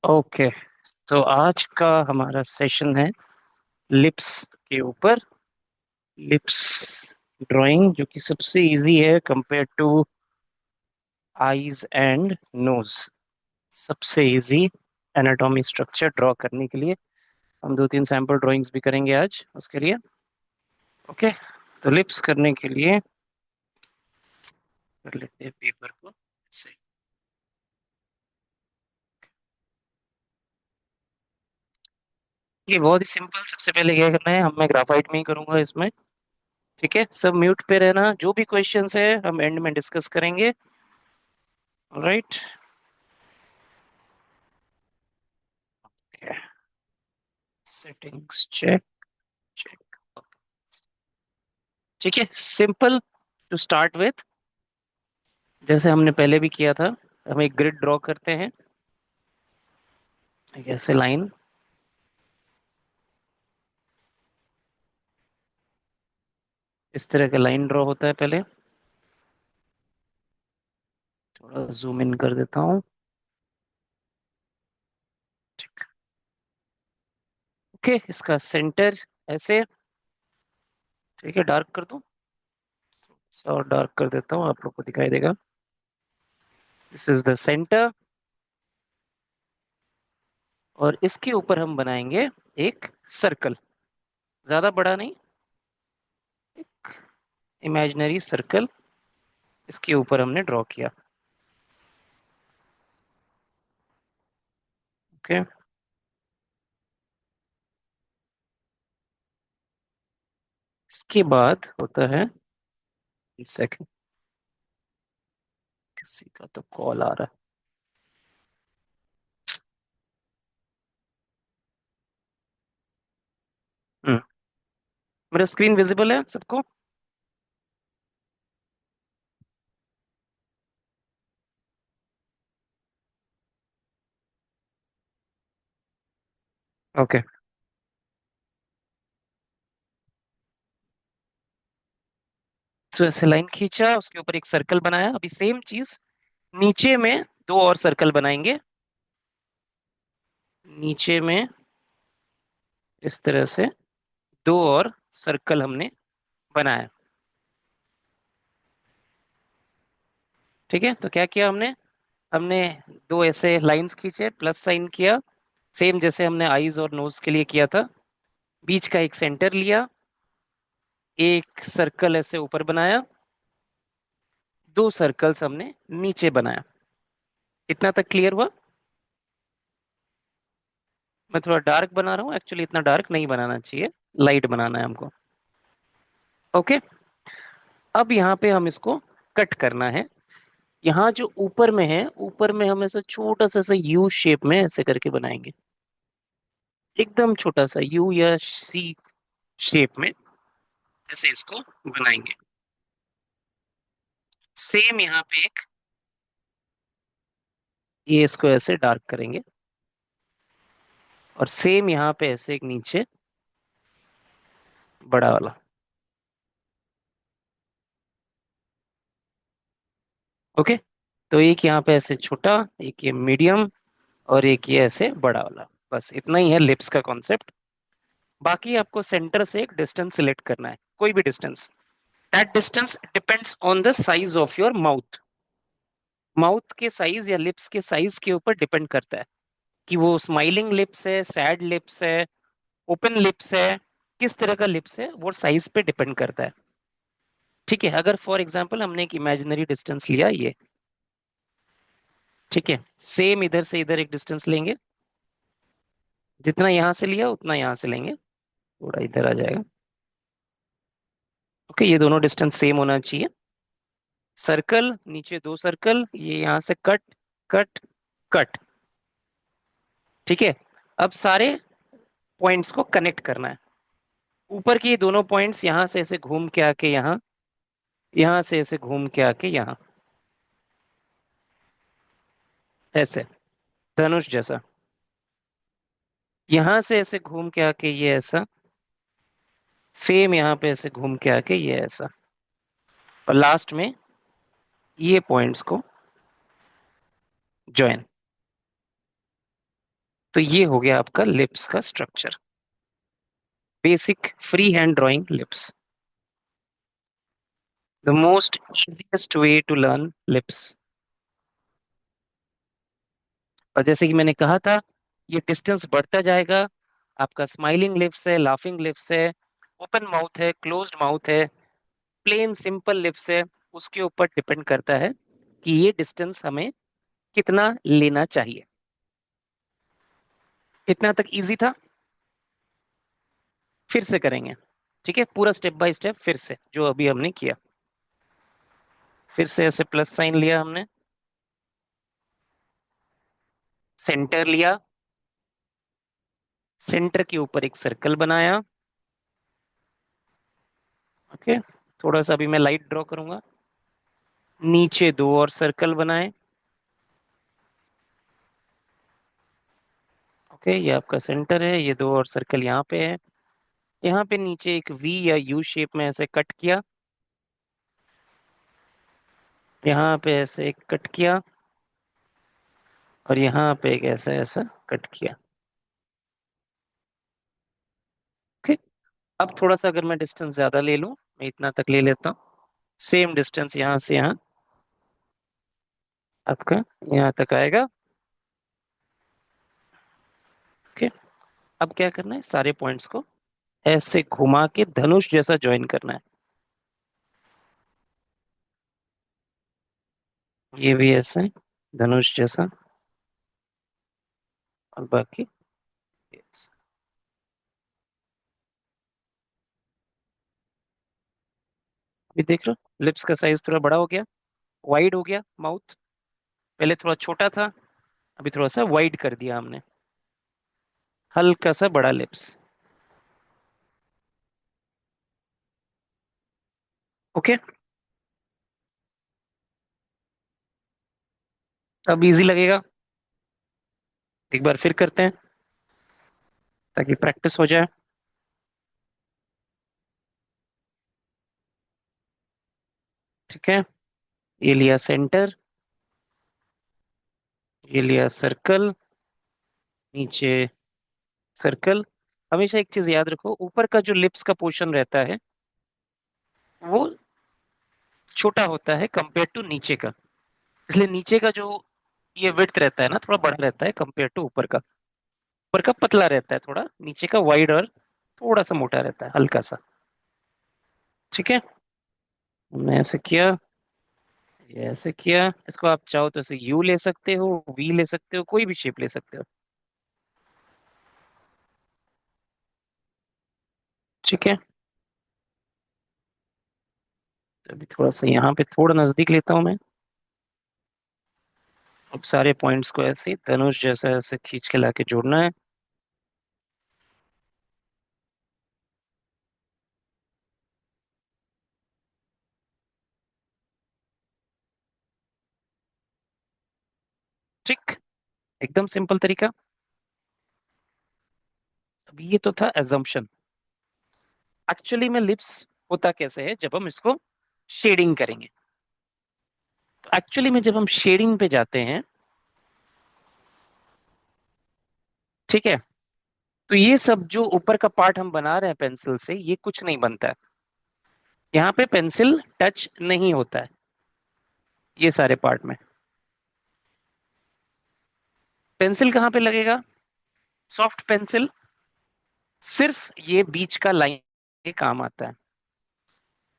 Okay. तो आज का हमारा सेशन है लिप्स के ऊपर। लिप्स ड्राइंग जो कि सबसे इजी है compare to eyes and nose. सबसे इजी एनाटॉमी स्ट्रक्चर ड्रॉ करने के लिए हम दो तीन सैंपल ड्राइंग्स भी करेंगे आज उसके लिए। ओके। तो लिप्स करने के लिए कर लेते हैं पेपर को से। ये बहुत ही सिंपल। सबसे पहले क्या करना है, मैं ग्राफाइट में ही करूंगा इसमें। ठीक है, सब म्यूट पे रहना। जो भी क्वेश्चंस है हम एंड में डिस्कस करेंगे। राइट। Settings check. चेक। ठीक है, सिंपल टू स्टार्ट विथ। जैसे हमने पहले भी किया था, हम एक ग्रिड ड्रॉ करते हैं। एक ऐसे लाइन। इस तरह का लाइन ड्रॉ होता है पहले। थोड़ा जूम इन कर देता हूँ। ठीक। ओके, इसका सेंटर ऐसे। ठीक है, डार्क कर दूं। और डार्क कर देता हूँ, आप लोग को दिखाई देगा। This is the centre. और इसके ऊपर हम बनाएंगे एक सर्कल। ज्यादा बड़ा नहीं, एक इमेजिनरी सर्कल इसके ऊपर हमने ड्रॉ किया। ओके। इसके बाद होता है, एक सेकंड, किसी का तो कॉल आ रहा है। मेरा स्क्रीन विजिबल है सबको? ओके। तो ऐसे लाइन खींचा, उसके ऊपर एक सर्कल बनाया। अभी सेम चीज नीचे में दो और सर्कल बनाएंगे। नीचे में इस तरह से दो और सर्कल हमने बनाया। ठीक है, तो क्या किया हमने हमने दो ऐसे लाइंस खींचे, प्लस साइन किया, सेम जैसे हमने आईज और नोज के लिए किया था। बीच का एक सेंटर लिया, एक सर्कल ऐसे ऊपर बनाया, दो सर्कल्स हमने नीचे बनाया। इतना तक क्लियर हुआ? मैं थोड़ा डार्क बना रहा हूँ, एक्चुअली इतना डार्क नहीं बनाना चाहिए, लाइट बनाना है हमको। ओके। अब यहाँ पे हम इसको कट करना है। यहाँ जो ऊपर में है, ऊपर में हम ऐसा छोटा सा ऐसा यू शेप में ऐसे करके बनाएंगे। एकदम छोटा सा यू या सी शेप में ऐसे इसको बनाएंगे। सेम यहाँ पे एक, ये इसको ऐसे डार्क करेंगे। और सेम यहाँ पे ऐसे एक नीचे बड़ा वाला। ओके। तो एक यहाँ पे ऐसे छोटा, एक ये मीडियम, और एक ये ऐसे बड़ा वाला। बस इतना ही है लिप्स का कॉन्सेप्ट। बाकी आपको सेंटर से एक डिस्टेंस सिलेक्ट करना है, कोई भी distance. That distance depends on the size of your mouth. Mouth के साइज या लिप्स के साइज के ऊपर डिपेंड करता है कि वो स्माइलिंग लिप्स है, सैड लिप्स है, ओपन लिप्स है, किस तरह का लिप्स है, वो साइज पे डिपेंड करता है। ठीक है, अगर फॉर एग्जांपल हमने एक इमेजिनरी डिस्टेंस लिया ये। ठीक है, सेम इधर से इधर एक डिस्टेंस लेंगे। जितना यहां से लिया उतना यहां से लेंगे, थोड़ा इधर आ जाएगा। ओके, ये दोनों डिस्टेंस सेम होना चाहिए। सर्कल, नीचे दो सर्कल, ये यहां से कट, कट, कट। ठीक है। अब सारे पॉइंट्स को कनेक्ट करना है। ऊपर के ये दोनों पॉइंट्स यहां से ऐसे घूम के आके यहाँ, यहां से ऐसे घूम के आके यहाँ, ऐसे धनुष जैसा। यहां से ऐसे घूम के आके ये ऐसा, सेम यहाँ पे ऐसे घूम के आके ये ऐसा। और लास्ट में ये पॉइंट्स को ज्वाइन। तो ये हो गया आपका लिप्स का structure, basic free hand drawing lips, the most easiest way to learn lips. और जैसे कि मैंने कहा था, ये डिस्टेंस बढ़ता जाएगा। आपका स्माइलिंग लिप्स है, लाफिंग लिप्स है, ओपन माउथ है, क्लोज्ड माउथ है, प्लेन सिंपल लिप्स है, उसके ऊपर डिपेंड करता है कि ये डिस्टेंस हमें कितना लेना चाहिए। इतना तक इजी था। फिर से करेंगे, ठीक है, पूरा स्टेप बाय स्टेप फिर से जो अभी हमने किया। फिर से ऐसे प्लस साइन लिया हमने, सेंटर लिया, सेंटर के ऊपर एक सर्कल बनाया। ओके, थोड़ा सा अभी मैं लाइट ड्रॉ करूंगा। नीचे दो और सर्कल बनाए। ओके, ये आपका सेंटर है, ये दो और सर्कल यहाँ पे है। यहाँ पे नीचे एक वी या यू शेप में ऐसे कट किया, यहाँ पे ऐसे एक कट किया, और यहाँ पे एक ऐसा ऐसा कट किया। ओके, अब थोड़ा सा अगर मैं डिस्टेंस ज्यादा ले लूं, मैं इतना तक ले लेता हूँ, सेम डिस्टेंस यहाँ से यहाँ आपका यहाँ तक आएगा। ओके, अब क्या करना है, सारे पॉइंट्स को ऐसे घुमा के धनुष जैसा ज्वाइन करना है। ये भी ऐसे धनुष जैसा, और बाकी ऐसे। अभी देख लो, लिप्स का साइज थोड़ा बड़ा हो गया, वाइड हो गया माउथ। पहले थोड़ा छोटा था, अभी थोड़ा सा वाइड कर दिया हमने, हल्का सा बड़ा लिप्स। ओके, अब इजी लगेगा। एक बार फिर करते हैं ताकि प्रैक्टिस हो जाए। ठीक है, ये लिया सेंटर, ये लिया सर्कल, नीचे सर्कल। हमेशा एक चीज याद रखो, ऊपर का जो लिप्स का पोर्शन रहता है वो छोटा होता है कंपेयर टू नीचे का। इसलिए नीचे का जो ये विड्थ रहता है ना, थोड़ा बड़ा रहता है कंपेयर टू ऊपर का। ऊपर का पतला रहता है थोड़ा, नीचे का वाइड और थोड़ा सा मोटा रहता है, हल्का सा। ठीक है, हमने ऐसे किया, ये ऐसे किया। इसको आप चाहो तो ऐसे यू ले सकते हो, वी ले सकते हो, कोई भी शेप ले सकते हो। ठीक है, तो अभी थोड़ा सा यहाँ पे थोड़ा नजदीक लेता हूँ मैं। अब सारे पॉइंट्स को ऐसे ही धनुष जैसा ऐसे खींच के लाके जोड़ना है। ठीक, एकदम सिंपल तरीका। अब ये तो था एजम्पशन। एक्चुअली में लिप्स होता कैसे है जब हम इसको शेडिंग करेंगे। तो एक्चुअली में जब हम शेडिंग पे जाते हैं, ठीक है, तो ये सब जो ऊपर का पार्ट हम बना रहे हैं पेंसिल से, ये कुछ नहीं बनता है। यहाँ पे पेंसिल टच नहीं होता है ये सारे पार्ट में। पेंसिल कहाँ पे लगेगा, सॉफ्ट पेंसिल सिर्फ ये बीच का लाइन के काम आता है।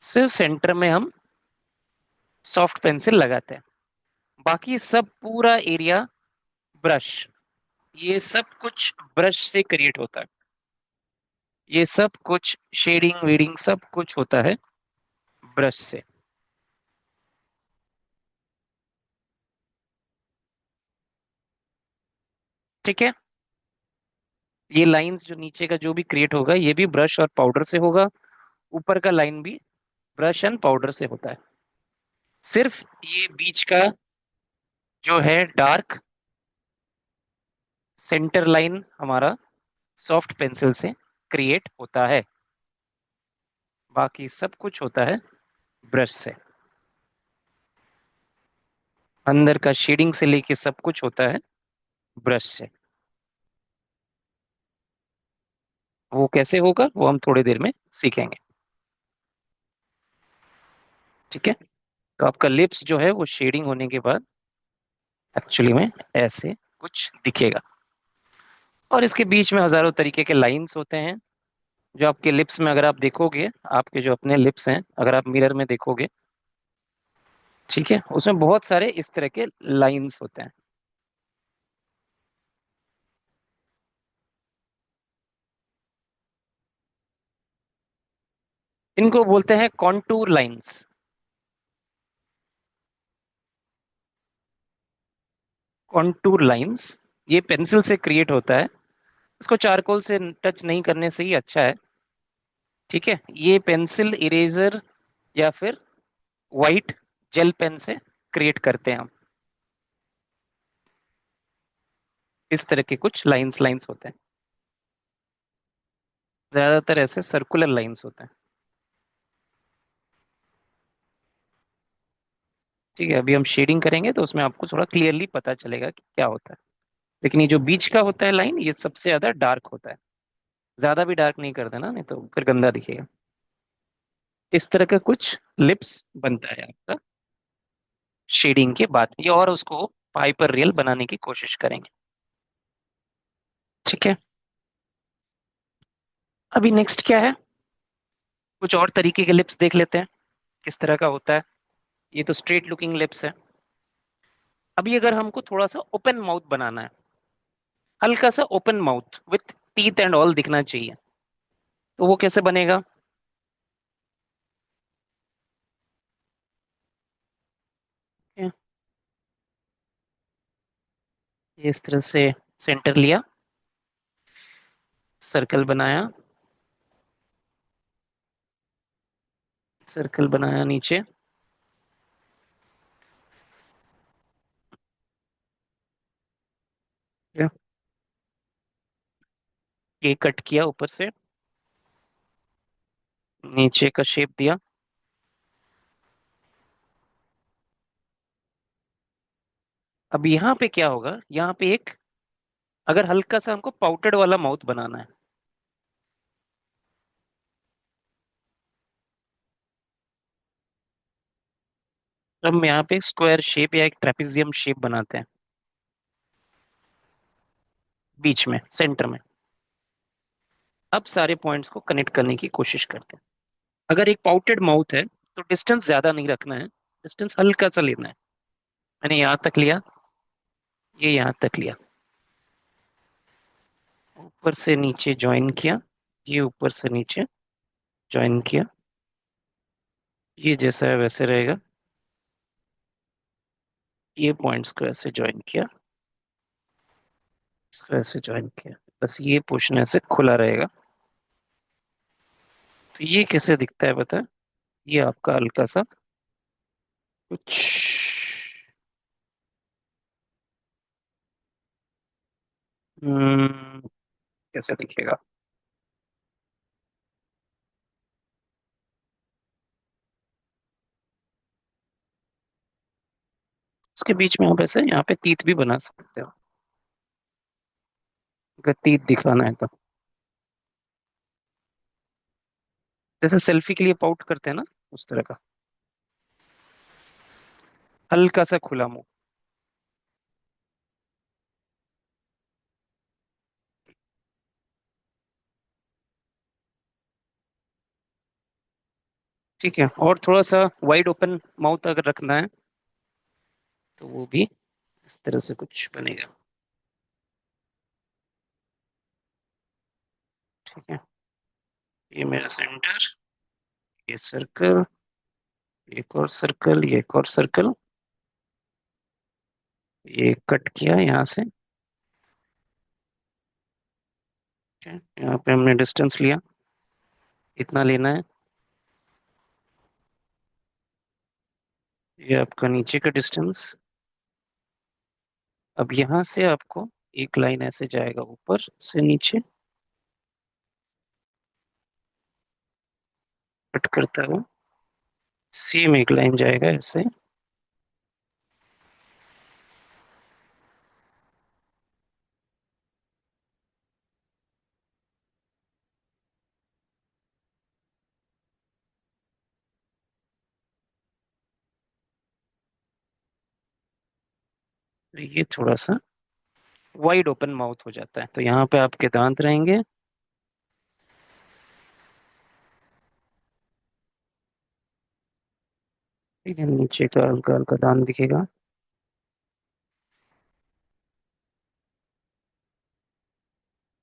सिर्फ सेंटर में हम सॉफ्ट पेंसिल लगाते हैं, बाकी सब पूरा एरिया ब्रश, ये सब कुछ ब्रश से क्रिएट होता है। ये सब कुछ शेडिंग वीडिंग सब कुछ होता है ब्रश से। ठीक है, ये लाइंस जो नीचे का जो भी क्रिएट होगा ये भी ब्रश और पाउडर से होगा, ऊपर का लाइन भी ब्रश एंड पाउडर से होता है। सिर्फ ये बीच का जो है डार्क सेंटर लाइन हमारा सॉफ्ट पेंसिल से क्रिएट होता है, बाकी सब कुछ होता है ब्रश से। अंदर का शेडिंग से लेके सब कुछ होता है ब्रश से। वो कैसे होगा वो हम थोड़ी देर में सीखेंगे। ठीक है। तो आपका लिप्स जो है वो शेडिंग होने के बाद एक्चुअली में ऐसे कुछ दिखेगा। और इसके बीच में हजारों तरीके के लाइंस होते हैं, जो आपके लिप्स में अगर आप देखोगे, आपके जो अपने लिप्स हैं अगर आप मिरर में देखोगे, ठीक है, उसमें बहुत सारे इस तरह के लाइंस होते हैं। इनको बोलते हैं कॉन्टूर लाइंस। कॉन्टूर लाइंस ये पेंसिल से क्रिएट होता है। इसको चारकोल से टच नहीं करने से ही अच्छा है। ठीक है, ये पेंसिल इरेजर या फिर वाइट जेल पेन से क्रिएट करते हैं हम। इस तरह के कुछ लाइंस लाइंस होते हैं। ज्यादातर ऐसे सर्कुलर लाइंस होते हैं। ठीक है, अभी हम शेडिंग करेंगे तो उसमें आपको थोड़ा क्लियरली पता चलेगा कि क्या होता है। लेकिन ये जो बीच का होता है लाइन, ये सबसे ज्यादा डार्क होता है। ज्यादा भी डार्क नहीं कर देना, नहीं तो फिर गंदा दिखेगा। इस तरह का कुछ लिप्स बनता है आपका शेडिंग के बाद, ये और उसको हाइपर रियल बनाने की कोशिश करेंगे। ठीक है। अभी नेक्स्ट क्या है, कुछ और तरीके के लिप्स देख लेते हैं किस तरह का होता है। ये तो स्ट्रेट लुकिंग लिप्स है। अभी अगर हमको थोड़ा सा ओपन माउथ बनाना है, हल्का सा open mouth with teeth and all दिखना चाहिए, तो वो कैसे बनेगा। ये इस तरह से सेंटर लिया, सर्कल बनाया, सर्कल बनाया नीचे, ये कट किया ऊपर से, नीचे का शेप दिया। अब यहाँ पे क्या होगा, यहाँ पे एक, अगर हल्का सा हमको पाउडर्ड वाला माउथ बनाना है, तो हम यहाँ पे स्क्वायर शेप या एक ट्रेपेजियम शेप बनाते हैं बीच में सेंटर में। अब सारे पॉइंट्स को कनेक्ट करने की कोशिश करते हैं। अगर एक पाउटेड माउथ है तो डिस्टेंस ज्यादा नहीं रखना है, डिस्टेंस हल्का सा लेना है। मैंने यहाँ तक लिया, ये यहाँ तक लिया, ऊपर से नीचे ज्वाइन किया, ये ऊपर से नीचे ज्वाइन किया, ये जैसा है वैसे रहेगा, ये पॉइंट्स को ऐसे ज्वाइन किया, इसको ऐसे ज्वाइन किया, बस ये पोर्शन ऐसे खुला रहेगा। तो ये कैसे दिखता है बता, ये आपका हल्का सा कुछ, कैसे दिखेगा। इसके बीच में आप ऐसे यहाँ पे तीत भी बना सकते हो, अगर तीत दिखाना है तो। जैसे सेल्फी के लिए पाउट करते हैं ना, उस तरह का हल्का सा खुला मुंह। ठीक है, और थोड़ा सा वाइड ओपन माउथ अगर रखना है तो वो भी इस तरह से कुछ बनेगा। ठीक है, ये मेरा सेंटर, ये सर्कल, एक और सर्कल, ये एक और सर्कल, ये कट किया यहाँ से। ठीक है, यहाँ पे हमने डिस्टेंस लिया, इतना लेना है। ये आपका नीचे का डिस्टेंस। अब यहाँ से आपको एक लाइन ऐसे जाएगा ऊपर से नीचे, कट करता हुआ, सेम एक लाइन जाएगा ऐसे, ये थोड़ा सा वाइड ओपन माउथ हो जाता है, तो यहाँ पे आपके दांत रहेंगे। ठीक है, नीचे का हल्का हल्का दांत दिखेगा।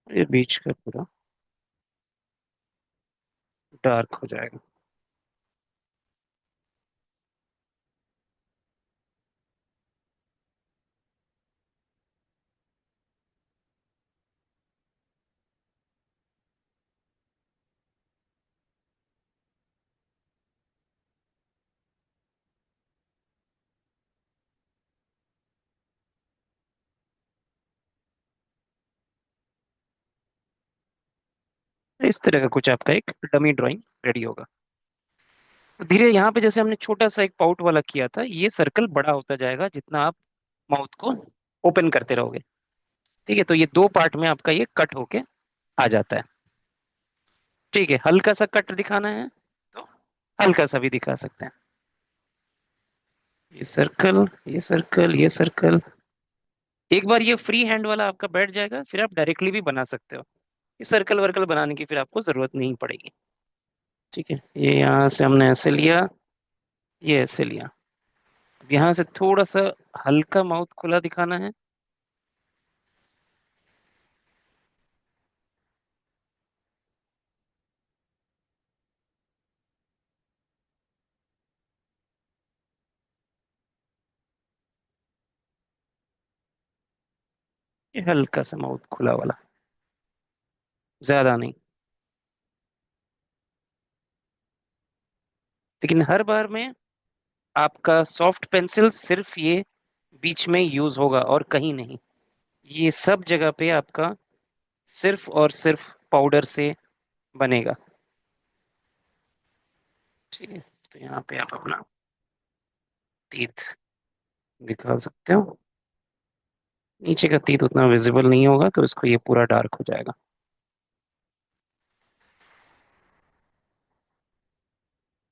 ये बीच का पूरा डार्क हो जाएगा। इस तरह का कुछ आपका एक डमी ड्राइंग रेडी होगा। तो धीरे यहाँ पे जैसे हमने छोटा सा एक पाउट वाला किया था, ये सर्कल बड़ा होता जाएगा जितना आप माउथ को ओपन करते रहोगे। ठीक है, तो ये दो पार्ट में आपका ये कट होके आ जाता है। ठीक है, हल्का सा कट दिखाना है तो हल्का सा भी दिखा सकते हैं। ये सर्कल, ये सर्कल, ये सर्कल। एक बार ये फ्री हैंड वाला आपका बैठ जाएगा, फिर आप डायरेक्टली भी बना सकते हो। ये सर्कल वर्कल बनाने की फिर आपको जरूरत नहीं पड़ेगी। ठीक है, ये यहाँ से हमने ऐसे लिया, ये ऐसे लिया। अब यहाँ से थोड़ा सा हल्का माउथ खुला दिखाना है। ये हल्का सा माउथ खुला वाला, ज्यादा नहीं। लेकिन हर बार में आपका सॉफ्ट पेंसिल सिर्फ ये बीच में यूज होगा और कहीं नहीं। ये सब जगह पे आपका सिर्फ और सिर्फ पाउडर से बनेगा। ठीक है, तो यहाँ पे आप अपना टीथ दिखा सकते हो। नीचे का टीथ उतना विजिबल नहीं होगा, तो इसको ये पूरा डार्क हो जाएगा।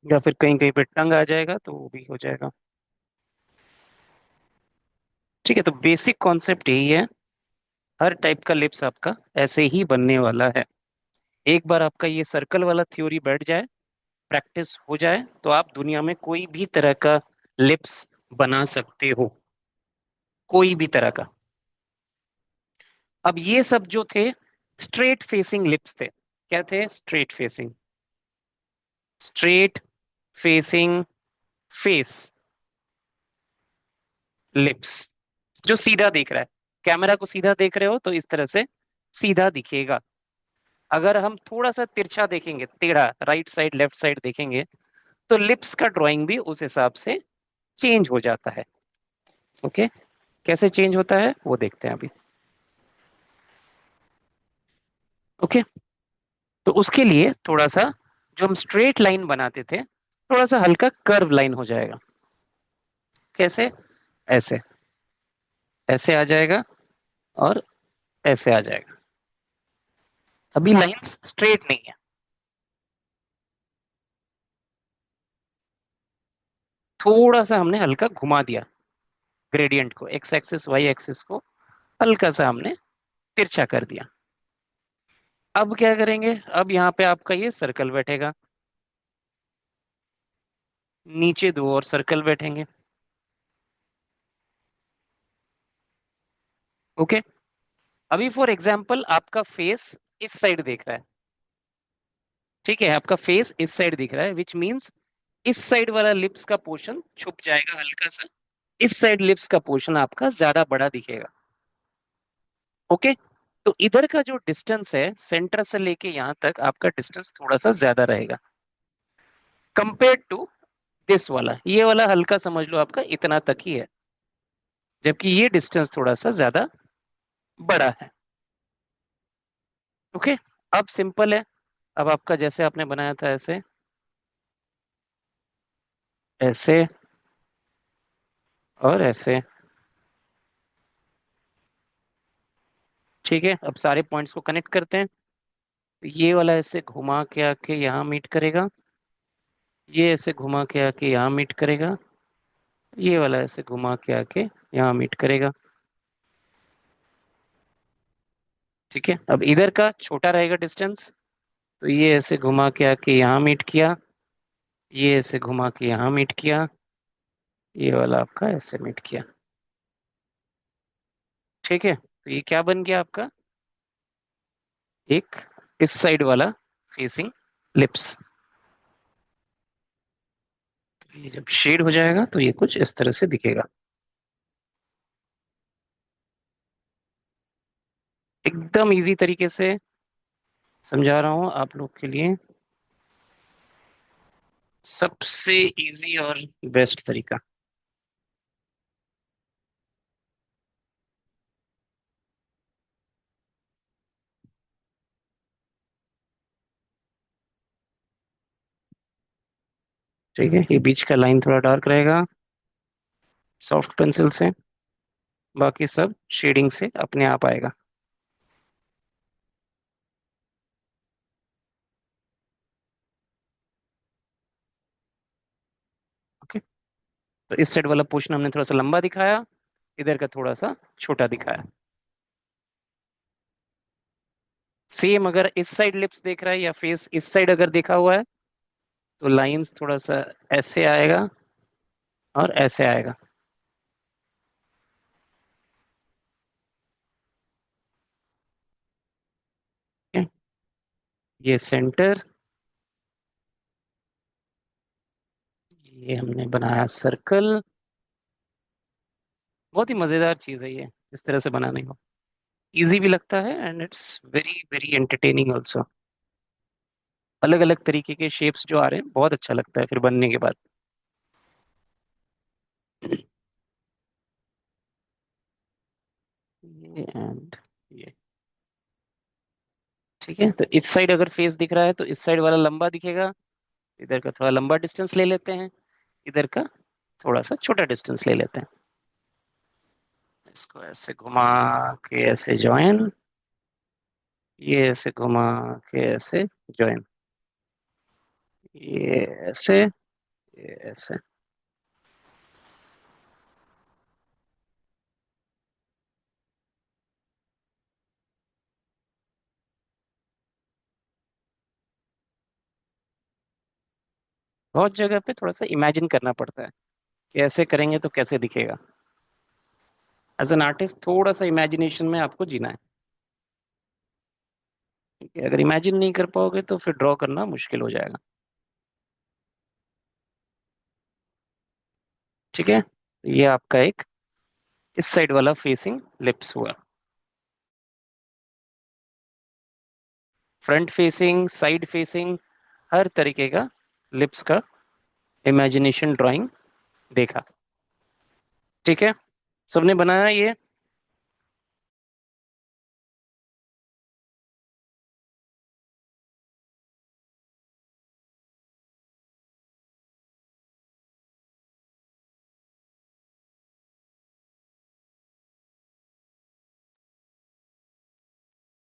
या फिर कहीं कहीं पे टंग आ जाएगा तो वो भी हो जाएगा। ठीक है, तो बेसिक कॉन्सेप्ट यही है। हर टाइप का लिप्स आपका ऐसे ही बनने वाला है। एक बार आपका ये सर्कल वाला थ्योरी बैठ जाए, प्रैक्टिस हो जाए, तो आप दुनिया में कोई भी तरह का लिप्स बना सकते हो। कोई भी तरह का। अब ये सब जो थे स्ट्रेट फेसिंग लिप्स थे। क्या थे? Straight facing. Straight facing face lips, जो सीधा देख रहा है। कैमरा को सीधा देख रहे हो तो इस तरह से सीधा दिखेगा। अगर हम थोड़ा सा तिरछा देखेंगे, टेढ़ा, राइट साइड लेफ्ट साइड देखेंगे, तो लिप्स का ड्राइंग भी उस हिसाब से चेंज हो जाता है। ओके, कैसे चेंज होता है वो देखते हैं अभी। ओके, तो उसके लिए थोड़ा सा, जो हम स्ट्रेट लाइन बनाते थे, थोड़ा सा हल्का कर्व लाइन हो जाएगा। कैसे? ऐसे, ऐसे आ जाएगा और ऐसे आ जाएगा। अभी लाइंस स्ट्रेट नहीं है। थोड़ा सा हमने हल्का घुमा दिया ग्रेडियंट को, एक्स एक्सिस वाई एक्सिस को हल्का सा हमने तिरछा कर दिया। अब क्या करेंगे? अब यहाँ पे आपका ये सर्कल बैठेगा, नीचे दो और सर्कल बैठेंगे। ओके, अभी फॉर एग्जाम्पल आपका फेस इस साइड देख रहा है। ठीक है, आपका फेस इस साइड दिख रहा है, विच मीन्स इस साइड वाला लिप्स का पोर्शन छुप जाएगा हल्का सा। इस साइड लिप्स का पोर्शन आपका ज्यादा बड़ा दिखेगा। ओके, तो इधर का जो डिस्टेंस है सेंटर से लेके यहाँ तक, आपका डिस्टेंस थोड़ा सा ज्यादा रहेगा कंपेयर टू दिस वाला। ये वाला हल्का समझ लो आपका इतना तक ही है, जबकि ये डिस्टेंस थोड़ा सा ज्यादा बड़ा है। ओके, अब सिंपल है। अब आपका जैसे आपने बनाया था ऐसे, ऐसे और ऐसे। ठीक है, अब सारे पॉइंट्स को कनेक्ट करते हैं। तो ये वाला ऐसे घुमा के आके यहाँ मीट करेगा, ये ऐसे घुमा के आके यहाँ मीट करेगा, ये वाला ऐसे घुमा के आके यहाँ मीट करेगा। ठीक है, अब इधर का छोटा रहेगा डिस्टेंस, तो ये ऐसे घुमा के आके यहाँ मीट किया, ये ऐसे घुमा के यहाँ मीट किया, ये वाला आपका ऐसे मीट किया। ठीक है, तो ये क्या बन गया आपका, एक इस साइड वाला फेसिंग लिप्स। ये जब शेड हो जाएगा तो ये कुछ इस तरह से दिखेगा। एकदम इजी तरीके से समझा रहा हूँ आप लोग के लिए, सबसे इजी और बेस्ट तरीका। ठीक है, ये बीच का लाइन थोड़ा डार्क रहेगा सॉफ्ट पेंसिल से, बाकी सब शेडिंग से अपने आप आएगा। ओके, तो इस साइड वाला पोर्शन हमने थोड़ा सा लंबा दिखाया, इधर का थोड़ा सा छोटा दिखाया। सेम अगर इस साइड लिप्स देख रहा है या फेस इस साइड अगर देखा हुआ है, तो लाइंस थोड़ा सा ऐसे आएगा और ऐसे आएगा। ठीक है? ये सेंटर, ये हमने बनाया सर्कल। बहुत ही मजेदार चीज है ये, इस तरह से बनाने को इजी भी लगता है and it's very very entertaining also. अलग अलग तरीके के शेप्स जो आ रहे हैं, बहुत अच्छा लगता है फिर बनने के बाद। ये एंड ये। ठीक है, तो इस साइड अगर फेस दिख रहा है तो इस साइड वाला लंबा दिखेगा, इधर का थोड़ा लंबा डिस्टेंस ले लेते हैं, इधर का थोड़ा सा छोटा डिस्टेंस ले लेते हैं। इसको ऐसे घुमा के ऐसे ज्वाइन, ये ऐसे घुमा के ऐसे ज्वाइन, ये ऐसे, ये ऐसे। बहुत जगह पे थोड़ा सा इमेजिन करना पड़ता है कि ऐसे करेंगे तो कैसे दिखेगा। एज एन आर्टिस्ट थोड़ा सा इमेजिनेशन में आपको जीना है। ठीक है, अगर इमेजिन नहीं कर पाओगे तो फिर ड्रॉ करना मुश्किल हो जाएगा। ठीक है, तो ये आपका एक इस साइड वाला फेसिंग लिप्स हुआ। फ्रंट फेसिंग, साइड फेसिंग, हर तरीके का लिप्स का इमेजिनेशन ड्राइंग देखा। ठीक है, सबने बनाया ये।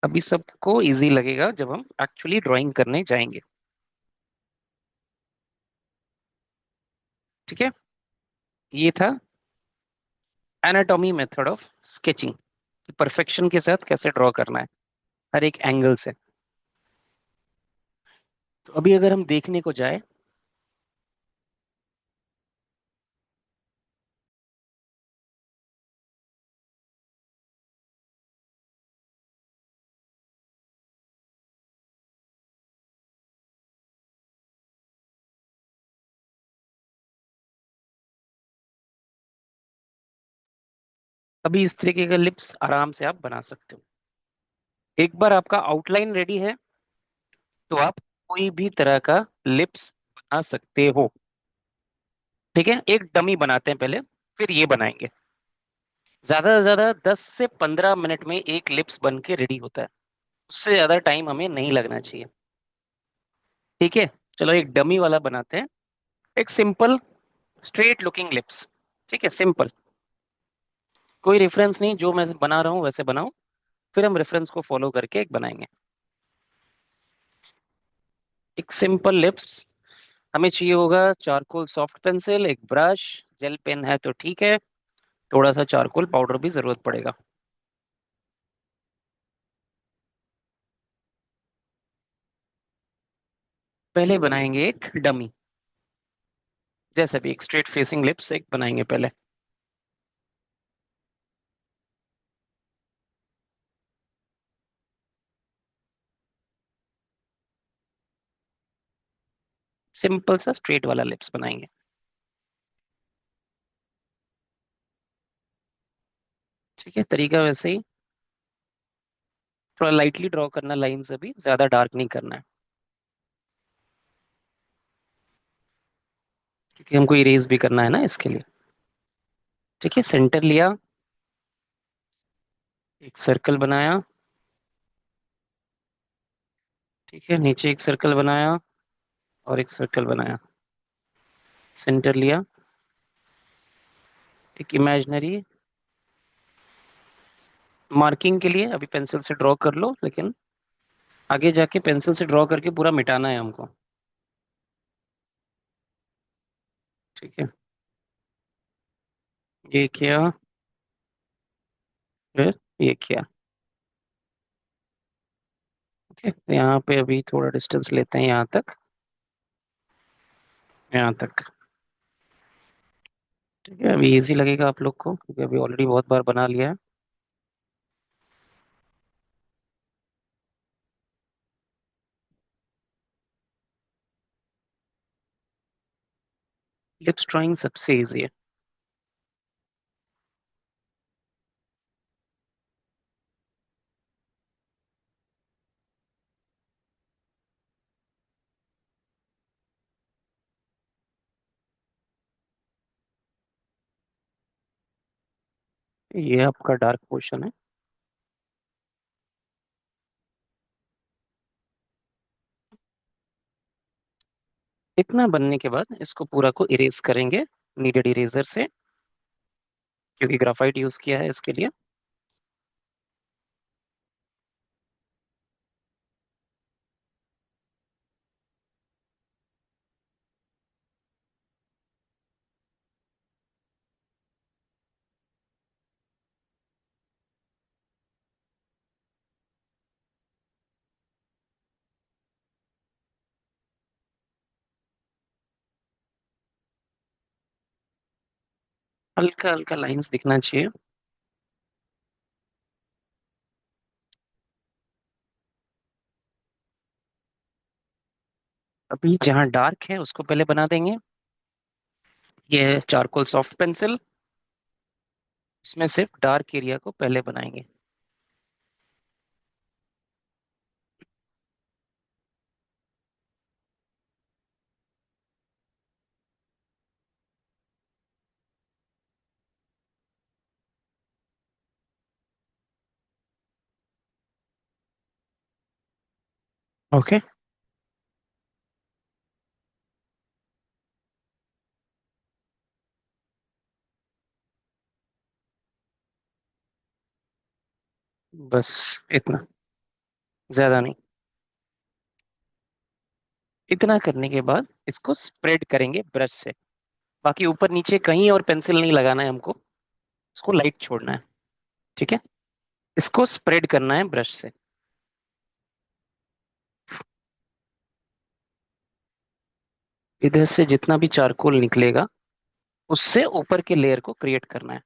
अभी सबको इजी लगेगा जब हम एक्चुअली ड्राइंग करने जाएंगे। ठीक है, ये था anatomy method of sketching, perfection के साथ कैसे ड्रॉ करना है हर एक एंगल से। तो अभी अगर हम देखने को जाए, अभी इस तरीके का लिप्स आराम से आप बना सकते हो। एक बार आपका आउटलाइन रेडी है तो आप कोई भी तरह का लिप्स बना सकते हो। ठीक है, एक डमी बनाते हैं पहले, फिर ये बनाएंगे। ज्यादा से ज्यादा 10 से 15 मिनट में एक लिप्स बन के रेडी होता है, उससे ज्यादा टाइम हमें नहीं लगना चाहिए। ठीक है, चलो एक डमी वाला बनाते हैं, एक सिंपल स्ट्रेट लुकिंग लिप्स। ठीक है, सिंपल, कोई रेफरेंस नहीं, जो मैं बना रहा हूँ वैसे बनाओ, फिर हम रेफरेंस को फॉलो करके एक बनाएंगे। एक सिंपल लिप्स हमें चाहिए होगा, चारकोल सॉफ्ट पेंसिल, एक ब्रश, जेल पेन है तो ठीक है, थोड़ा सा चारकोल पाउडर भी जरूरत पड़ेगा। पहले बनाएंगे एक डमी, जैसे भी एक स्ट्रेट फेसिंग लिप्स एक बनाएंगे पहले। सिंपल सा स्ट्रेट वाला लिप्स बनाएंगे। ठीक है, तरीका वैसे ही। थोड़ा लाइटली ड्रॉ करना लाइंस, अभी ज्यादा डार्क नहीं करना है, क्योंकि हमको इरेज भी करना है ना इसके लिए। ठीक है, सेंटर लिया, एक सर्कल बनाया। ठीक है, नीचे एक सर्कल बनाया और एक सर्कल बनाया। सेंटर लिया, एक इमेजिनरी मार्किंग के लिए अभी पेंसिल से ड्रॉ कर लो, लेकिन आगे जाके पेंसिल से ड्रॉ करके पूरा मिटाना है हमको। ठीक है, ये किया, फिर ये किया। ओके, तो यहाँ पे अभी थोड़ा डिस्टेंस लेते हैं यहाँ तक, यहाँ तक। ठीक है, अभी इजी लगेगा आप लोग को, क्योंकि अभी ऑलरेडी बहुत बार बना लिया है। लिप्स ड्राइंग सबसे इजी है। ये आपका डार्क पोर्शन है। इतना बनने के बाद इसको पूरा को इरेज करेंगे नीडेड इरेजर से, क्योंकि ग्राफाइट यूज किया है इसके लिए। हल्का हल्का लाइंस दिखना चाहिए। अभी जहाँ डार्क है उसको पहले बना देंगे। ये है चारकोल सॉफ्ट पेंसिल, इसमें सिर्फ डार्क एरिया को पहले बनाएंगे। ओके, बस इतना, ज्यादा नहीं। इतना करने के बाद इसको स्प्रेड करेंगे ब्रश से। बाकी ऊपर नीचे कहीं और पेंसिल नहीं लगाना है हमको, इसको लाइट छोड़ना है। ठीक है, इसको स्प्रेड करना है ब्रश से। इधर से जितना भी चारकोल निकलेगा उससे ऊपर के लेयर को क्रिएट करना है।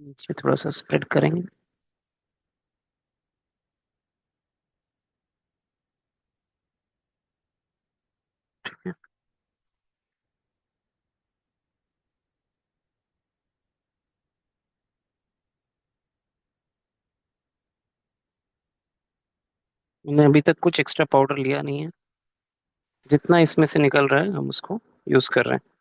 नीचे थोड़ा सा स्प्रेड करेंगे। मैंने अभी तक कुछ एक्स्ट्रा पाउडर लिया नहीं है, जितना इसमें से निकल रहा है हम उसको यूज कर रहे हैं।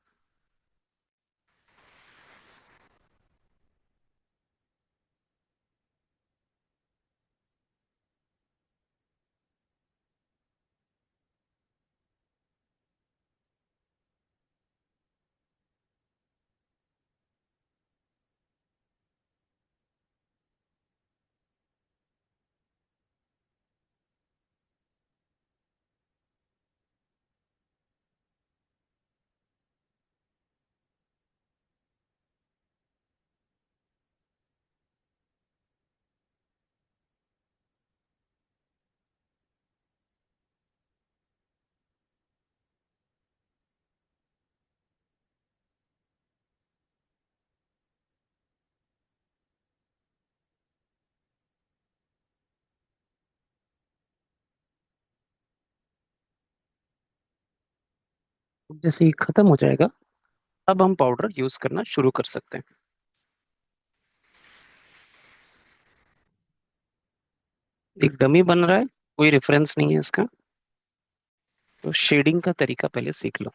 जैसे ही खत्म हो जाएगा, अब हम पाउडर यूज करना शुरू कर सकते हैं। एक डमी बन रहा है, कोई रेफरेंस नहीं है इसका। तो शेडिंग का तरीका पहले सीख लो।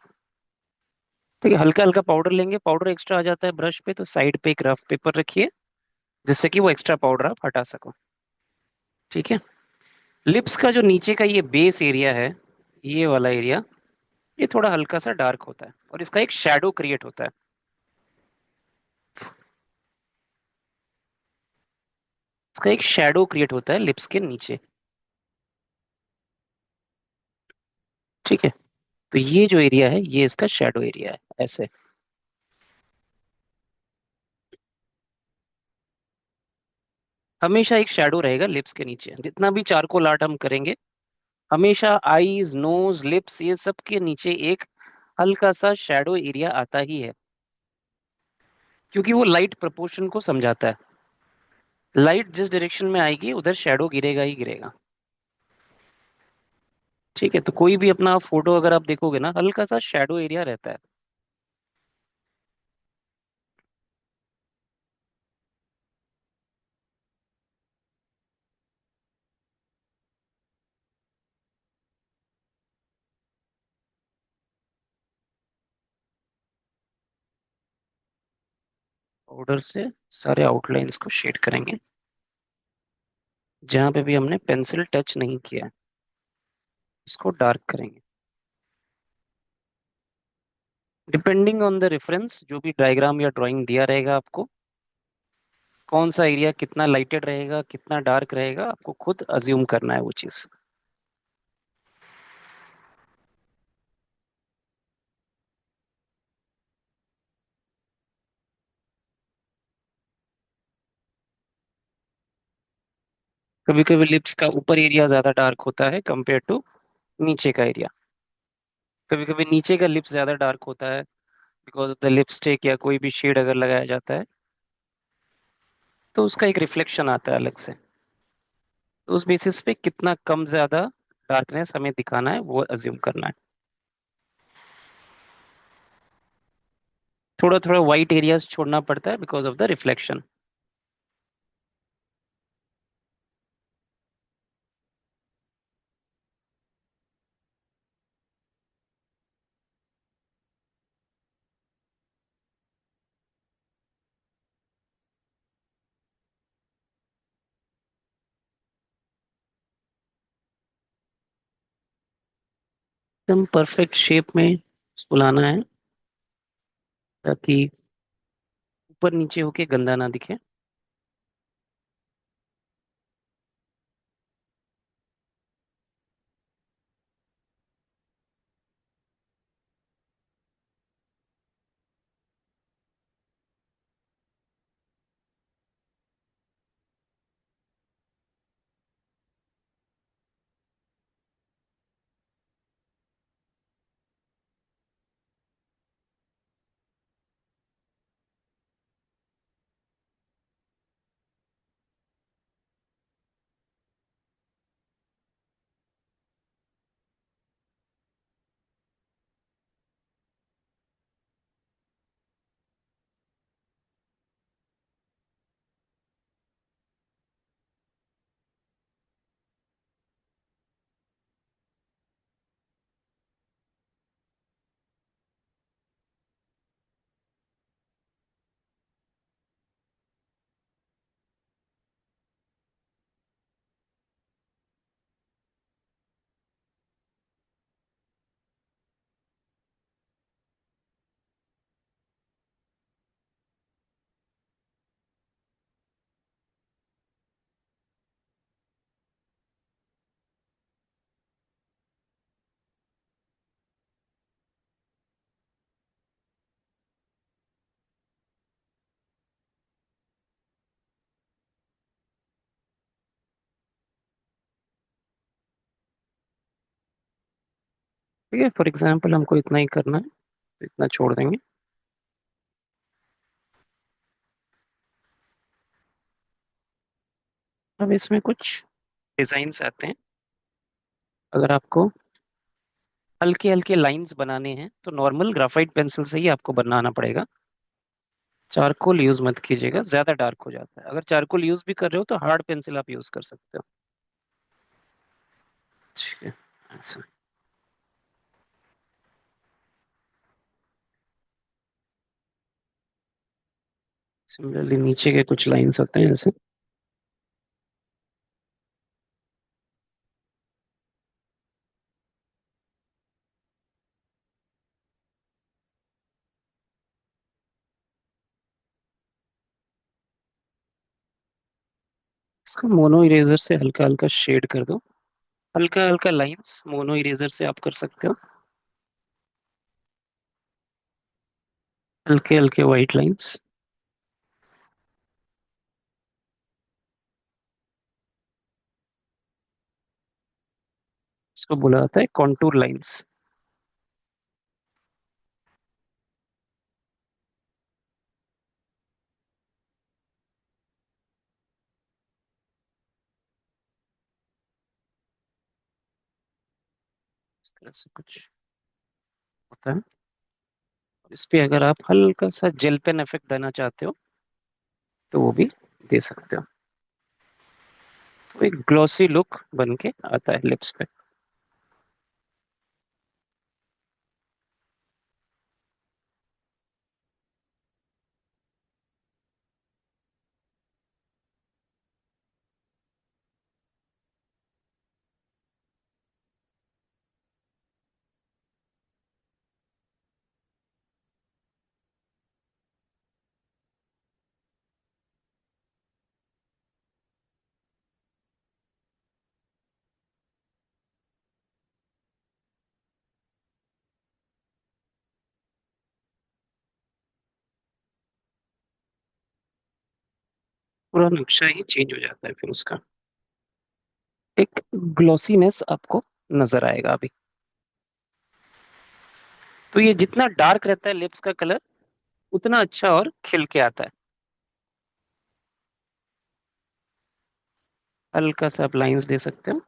ठीक है, हल्का हल्का पाउडर लेंगे, पाउडर एक्स्ट्रा आ जाता है ब्रश पे तो साइड पे एक रफ पेपर रखिए, जिससे कि वो एक्स्ट्रा पाउडर आप हटा सको। ठीक है। लिप्स का जो नीचे का ये बेस एरिया है, ये वाला एरिया, ये थोड़ा हल्का सा डार्क होता है और इसका एक शैडो क्रिएट होता है। इसका एक शैडो क्रिएट होता है लिप्स के नीचे। ठीक है। तो ये जो एरिया है ये इसका शैडो एरिया है, ऐसे। हमेशा एक शैडो रहेगा लिप्स के नीचे, जितना भी चारकोल आर्ट हम करेंगे, हमेशा आईज नोज लिप्स ये सब के नीचे एक हल्का सा शैडो एरिया आता ही है, क्योंकि वो लाइट प्रोपोर्शन को समझाता है। लाइट जिस डायरेक्शन में आएगी उधर शैडो गिरेगा ही गिरेगा। ठीक है, तो कोई भी अपना फोटो अगर आप देखोगे ना, हल्का सा शैडो एरिया रहता है। पाउडर से सारे आउटलाइंस को शेड करेंगे, जहां पे भी हमने पेंसिल टच नहीं किया है इसको डार्क करेंगे। डिपेंडिंग ऑन द रेफरेंस, जो भी डायग्राम या ड्राइंग दिया रहेगा आपको, कौन सा एरिया कितना लाइटेड रहेगा कितना डार्क रहेगा, आपको खुद अज्यूम करना है वो चीज। कभी कभी लिप्स का ऊपर एरिया ज्यादा डार्क होता है कंपेयर टू नीचे का एरिया। कभी कभी नीचे का लिप्स ज्यादा डार्क होता है बिकॉज ऑफ द लिपस्टिक या कोई भी शेड अगर लगाया जाता है, तो उसका एक रिफ्लेक्शन आता है अलग से। तो उस बेसिस पे कितना कम ज्यादा डार्कनेस हमें दिखाना है वो अज्यूम करना है। थोड़ा थोड़ा वाइट एरियाज छोड़ना पड़ता है बिकॉज ऑफ द रिफ्लेक्शन। एकदम परफेक्ट शेप में उसको लाना है, ताकि ऊपर नीचे होके गंदा ना दिखे। ठीक है, फॉर एग्जाम्पल हमको इतना ही करना है, तो इतना छोड़ देंगे। अब इसमें कुछ डिजाइन्स आते हैं। अगर आपको हल्के हल्के लाइंस बनाने हैं तो नॉर्मल ग्राफाइट पेंसिल से ही आपको बनाना पड़ेगा। चारकोल यूज मत कीजिएगा, ज्यादा डार्क हो जाता है। अगर चारकोल यूज भी कर रहे हो तो हार्ड पेंसिल आप यूज कर सकते हो। ठीक है, ऐसा। सिमिलरली नीचे के कुछ लाइंस होते हैं जैसे। इसको मोनो इरेजर से हल्का हल्का शेड कर दो। हल्का हल्का लाइंस मोनो इरेजर से आप कर सकते हो। हल्के हल्के वाइट लाइंस। इसको बोला जाता है कॉन्टूर लाइंस। इस तरह से कुछ होता है। इस पे अगर आप हल्का सा जेल पेन इफेक्ट देना चाहते हो तो वो भी दे सकते हो। तो एक ग्लॉसी लुक बन के आता है लिप्स पे। पूरा नक्शा ही चेंज हो जाता है फिर उसका। एक ग्लॉसीनेस आपको नजर आएगा अभी। तो ये जितना डार्क रहता है लिप्स का कलर, उतना अच्छा और खिल के आता है। हल्का सा आप लाइंस दे सकते हो।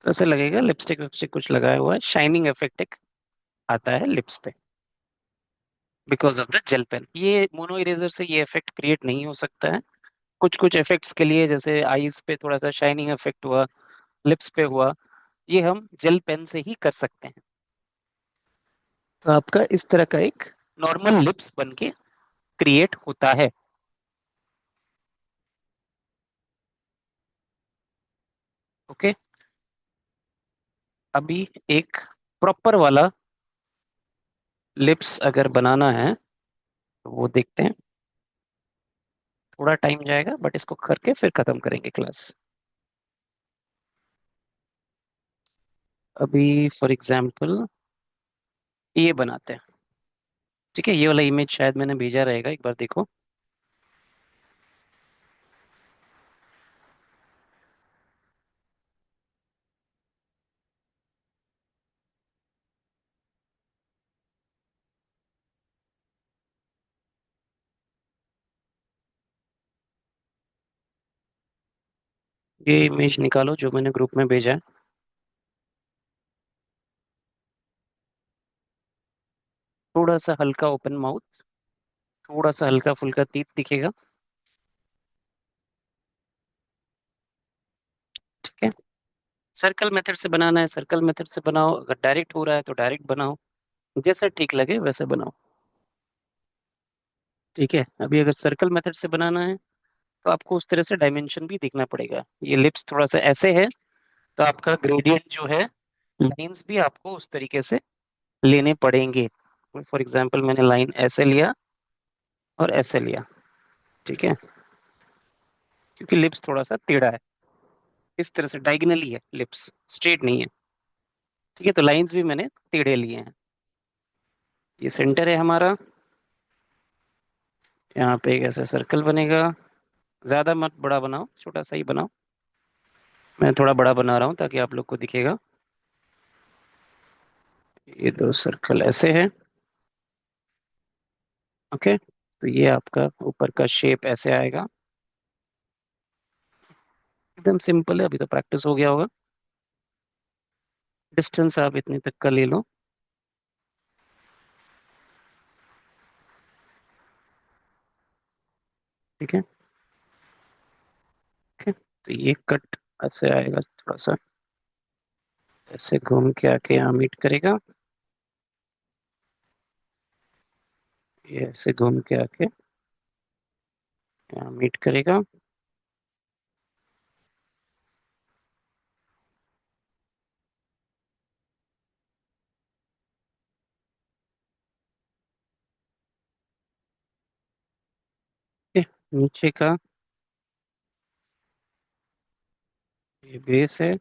तो ऐसा लगेगा लिपस्टिक विपस्टिक कुछ लगाया हुआ है, शाइनिंग इफेक्ट एक आता है लिप्स पे because of the gel pen. ये मोनो इरेजर से ये इफेक्ट क्रिएट नहीं हो सकता है। कुछ कुछ इफेक्ट्स के लिए जैसे आईज पे थोड़ा सा शाइनिंग इफेक्ट हुआ, लिप्स पे हुआ, ये हम जेल पेन से ही कर सकते हैं। तो आपका इस तरह का एक नॉर्मल लिप्स बन के क्रिएट होता है। ओके। अभी एक प्रॉपर वाला लिप्स अगर बनाना है तो वो देखते हैं। थोड़ा टाइम जाएगा बट इसको करके फिर खत्म करेंगे क्लास। अभी फॉर एग्जांपल ये बनाते हैं। ठीक है, ये वाला इमेज शायद मैंने भेजा रहेगा, एक बार देखो। ये इमेज निकालो जो मैंने ग्रुप में भेजा है। थोड़ा सा हल्का ओपन माउथ, थोड़ा सा हल्का फुल्का तीत दिखेगा। ठीक है। सर्कल मेथड से बनाना है सर्कल मेथड से बनाओ, अगर डायरेक्ट हो रहा है तो डायरेक्ट बनाओ, जैसा ठीक लगे वैसे बनाओ। ठीक है, अभी अगर सर्कल मेथड से बनाना है तो आपको उस तरह से डायमेंशन भी देखना पड़ेगा। ये लिप्स थोड़ा सा ऐसे है तो आपका ग्रेडियंट जो है, लाइंस भी आपको उस तरीके से लेने पड़ेंगे। फॉर एग्जाम्पल मैंने लाइन ऐसे लिया और ऐसे लिया। ठीक है, क्योंकि लिप्स थोड़ा सा टेढ़ा है, इस तरह से डायगनली है लिप्स, स्ट्रेट नहीं है। ठीक है, तो लाइंस भी मैंने टेढ़े लिए हैं। ये सेंटर है हमारा। यहाँ पे एक ऐसा सर्कल बनेगा। ज्यादा मत बड़ा बनाओ, छोटा सा ही बनाओ। मैं थोड़ा बड़ा बना रहा हूँ ताकि आप लोग को दिखेगा। ये दो सर्कल ऐसे है। ओके, तो ये आपका ऊपर का शेप ऐसे आएगा। एकदम सिंपल है, अभी तो प्रैक्टिस हो गया होगा। डिस्टेंस आप इतने तक का ले लो। ठीक है। ओके, तो ये कट ऐसे आएगा थोड़ा सा, ऐसे घूम के आके यहाँ मीट करेगा। ये ऐसे घूम के आके यहाँ मीट करेगा। ओके, नीचे का ये बेस है।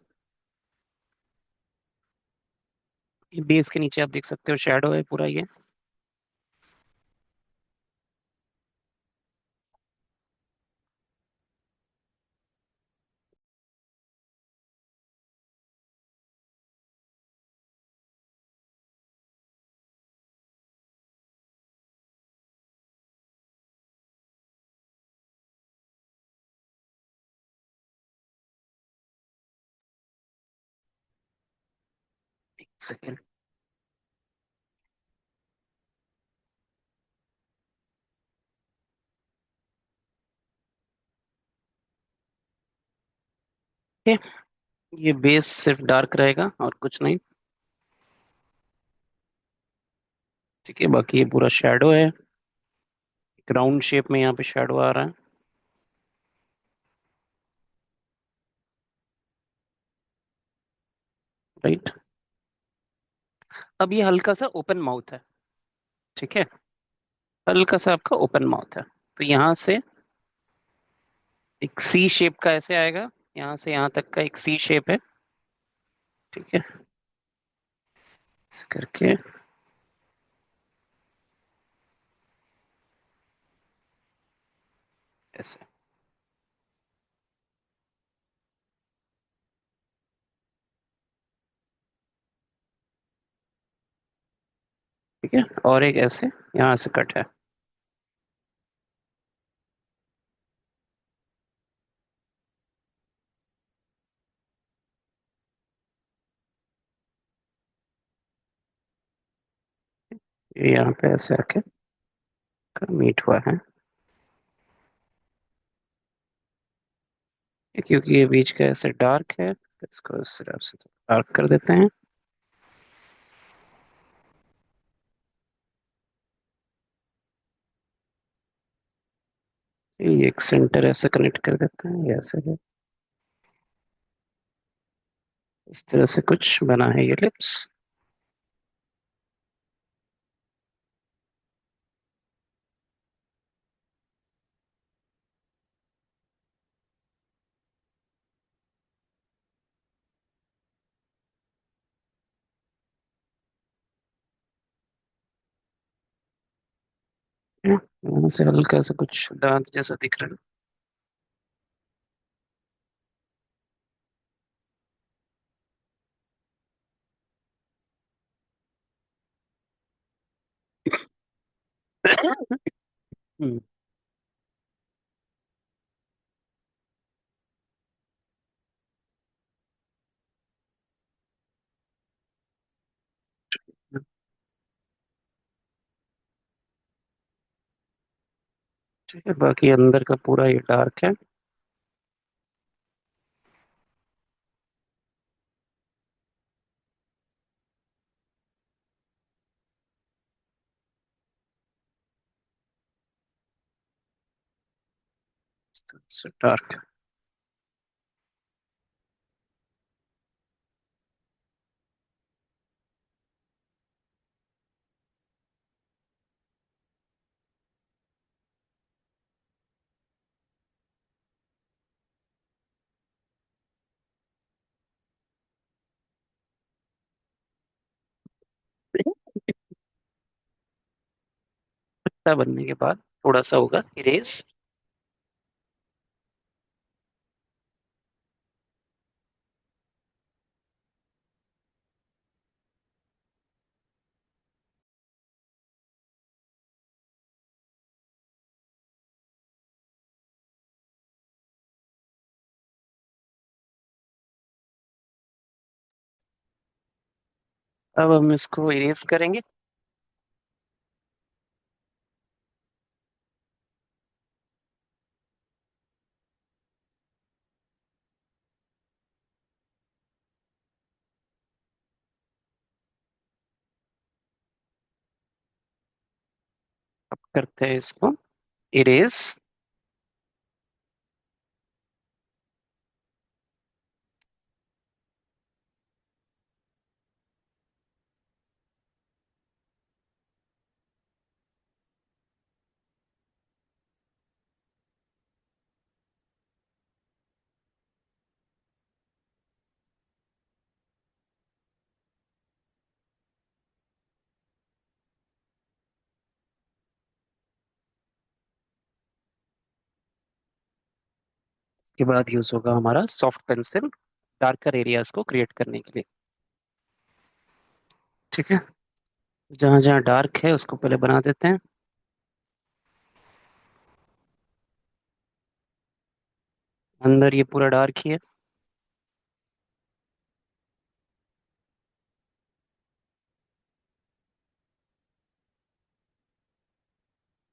ये बेस के नीचे आप देख सकते हो शैडो है पूरा ये। एक सेकेंड। ओके, ये बेस सिर्फ डार्क रहेगा और कुछ नहीं। ठीक है, बाकी ये पूरा शैडो है। एक राउंड शेप में यहाँ पे शैडो आ रहा है। राइट। अब ये हल्का सा ओपन माउथ है। ठीक है, हल्का सा आपका ओपन माउथ है। तो यहाँ से एक सी शेप का ऐसे आएगा। यहाँ से यहाँ तक का एक सी शेप है। ठीक है, ऐसे करके ऐसे। ठीक है, और एक ऐसे यहाँ से कट है। ये यहाँ पे ऐसे आके मीट हुआ है। क्योंकि ये बीच का ऐसे डार्क है तो इसको इस तरह से डार्क कर देते हैं। ये एक सेंटर ऐसे कनेक्ट कर देते हैं, ये ऐसे है। इस तरह से कुछ बना है ये लिप्स। यहाँ से हल्का सा कुछ दांत जैसा दिख रहा है। हम्म, ठीक है, बाकी अंदर का पूरा ये डार्क है। इस तरह से डार्क। पत्ता बनने के बाद थोड़ा सा होगा इरेज। अब हम इसको इरेज करेंगे। अब करते हैं इसको इरेज। के बाद यूज होगा हमारा सॉफ्ट पेंसिल डार्कर एरियाज को क्रिएट करने के लिए। ठीक है, जहां जहां डार्क है उसको पहले बना देते हैं। अंदर ये पूरा डार्क ही है।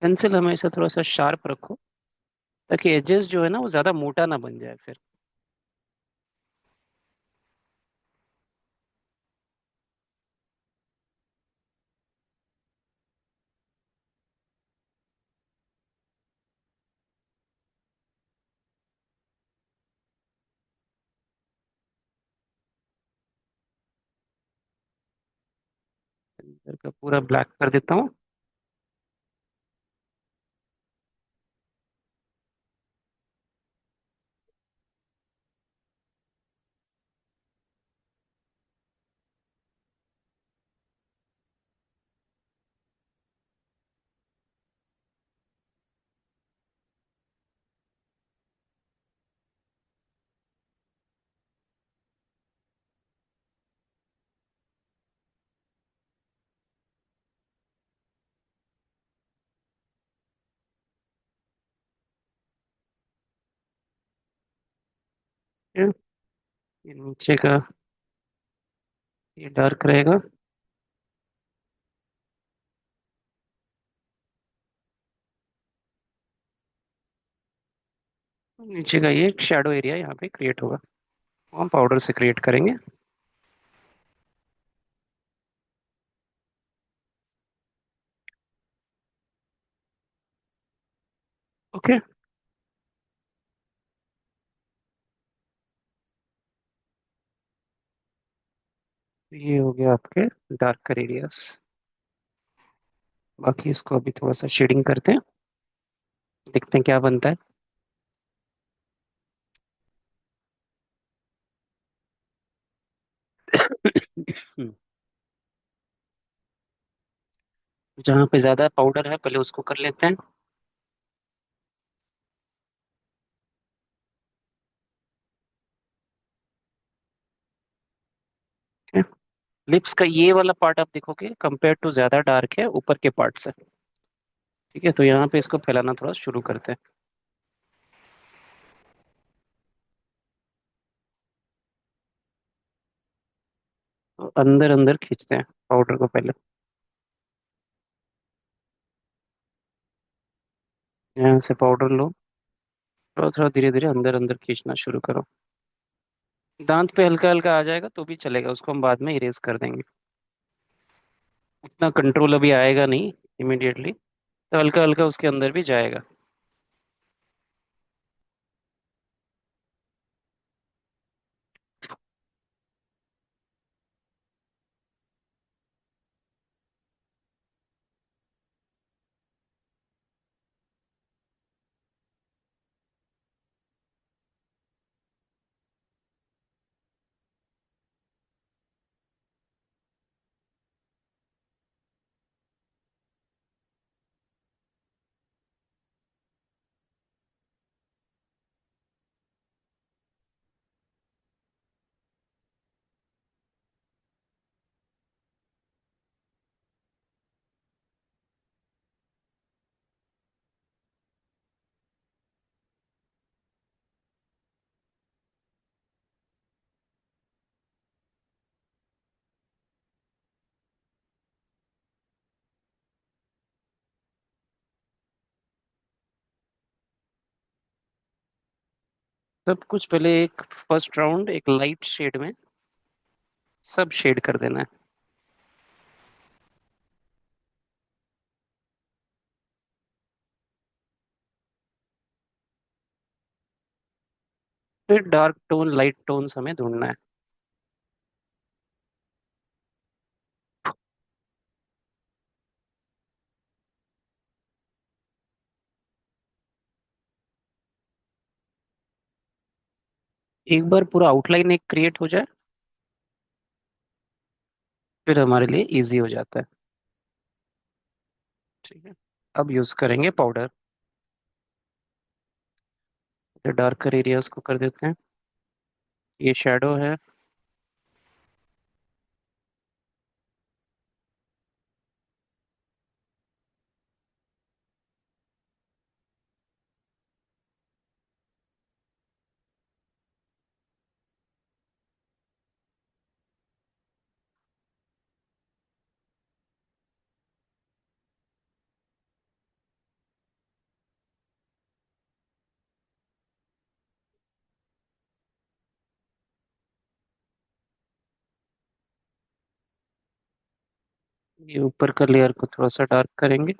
पेंसिल हमेशा थोड़ा सा शार्प रखो, ताकि एजेस जो है ना वो ज्यादा मोटा ना बन जाए फिर। अंदर का पूरा ब्लैक कर देता हूँ। ये ये नीचे का ये डार्क रहेगा। नीचे का ये शैडो एरिया यहाँ पे क्रिएट होगा, वो हम पाउडर से क्रिएट करेंगे। ओके, ये हो गया आपके डार्कर एरियाज। बाकी इसको अभी थोड़ा सा शेडिंग करते हैं, देखते हैं क्या बनता है। जहाँ पे ज्यादा पाउडर है पहले उसको कर लेते हैं। लिप्स का ये वाला पार्ट आप देखोगे कंपेयर टू ज्यादा डार्क है ऊपर के पार्ट से। ठीक है, तो यहाँ पे इसको फैलाना थोड़ा शुरू करते हैं। तो अंदर अंदर खींचते हैं पाउडर को पहले। यहाँ से पाउडर लो, थोड़ा थोड़ा धीरे धीरे अंदर अंदर खींचना शुरू करो। दांत पे हल्का हल्का आ जाएगा तो भी चलेगा, उसको हम बाद में इरेज कर देंगे। उतना कंट्रोल अभी आएगा नहीं इमिडिएटली, तो हल्का हल्का उसके अंदर भी जाएगा। सब कुछ पहले एक फर्स्ट राउंड एक लाइट शेड में सब शेड कर देना है। फिर डार्क टोन लाइट टोन्स हमें ढूंढना है। एक बार पूरा आउटलाइन एक क्रिएट हो जाए फिर हमारे लिए इजी हो जाता है। ठीक है, अब यूज करेंगे पाउडर। डार्कर एरियाज को कर देते हैं। ये शैडो है। ये ऊपर का लेयर को थोड़ा सा डार्क करेंगे।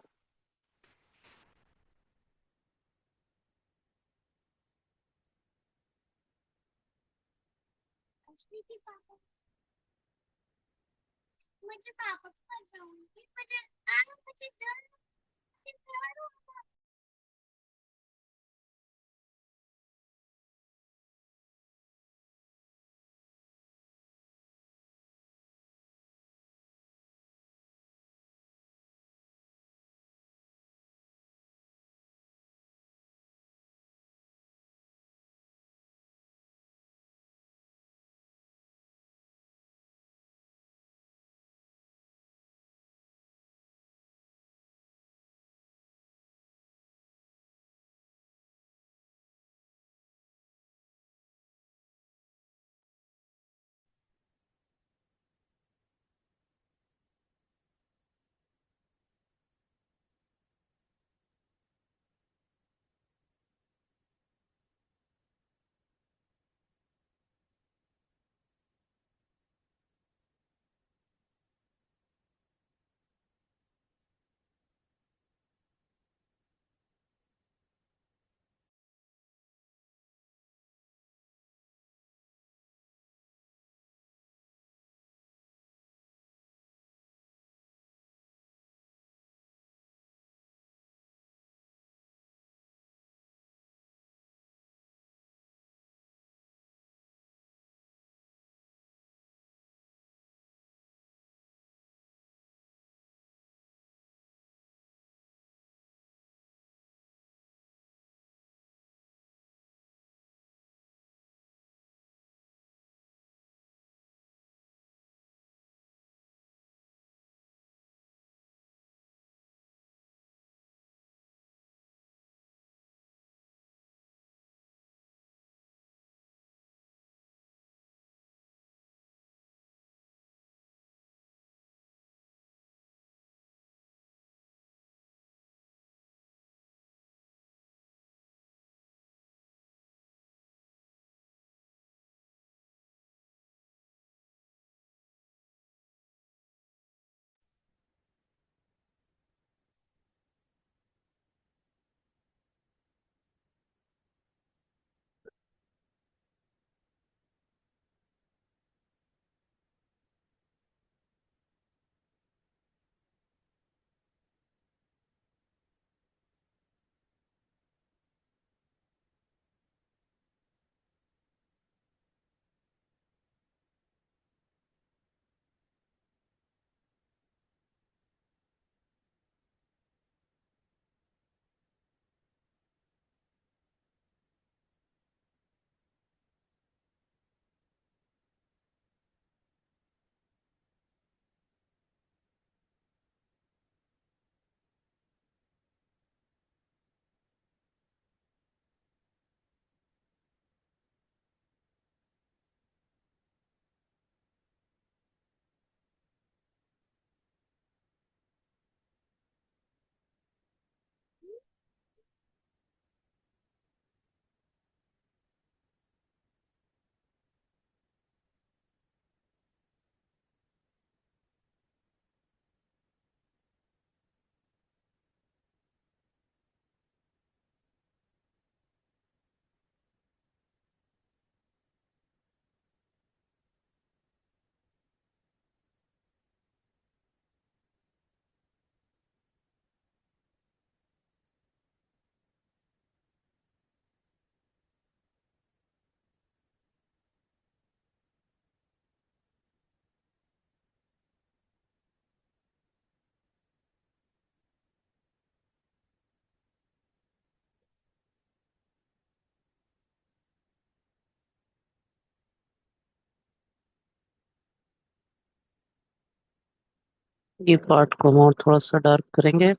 ये पार्ट को हम और थोड़ा सा डार्क करेंगे।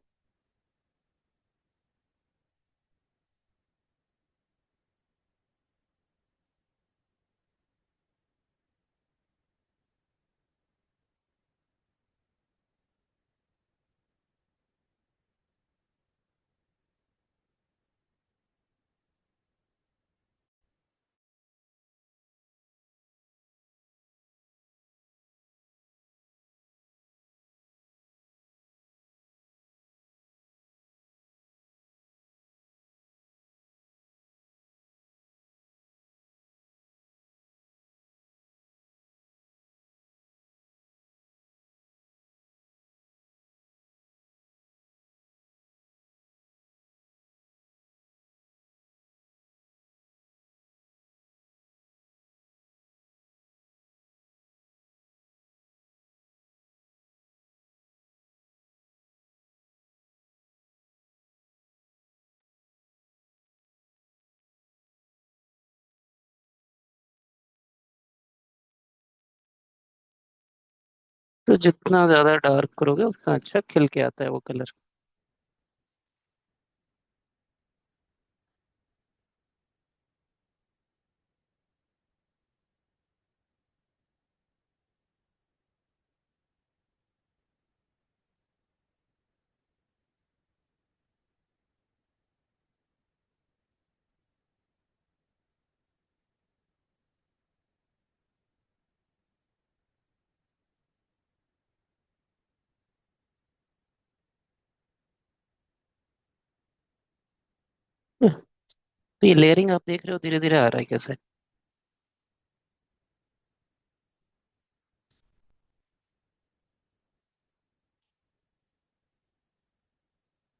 तो जितना ज्यादा डार्क करोगे उतना अच्छा खिल के आता है वो कलर। तो ये लेयरिंग आप देख रहे हो धीरे धीरे आ रहा है कैसे।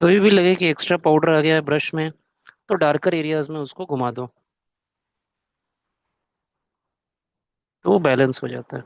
कभी भी लगे कि एक्स्ट्रा पाउडर आ गया है ब्रश में, तो डार्कर एरियाज में उसको घुमा दो, तो वो बैलेंस हो जाता है।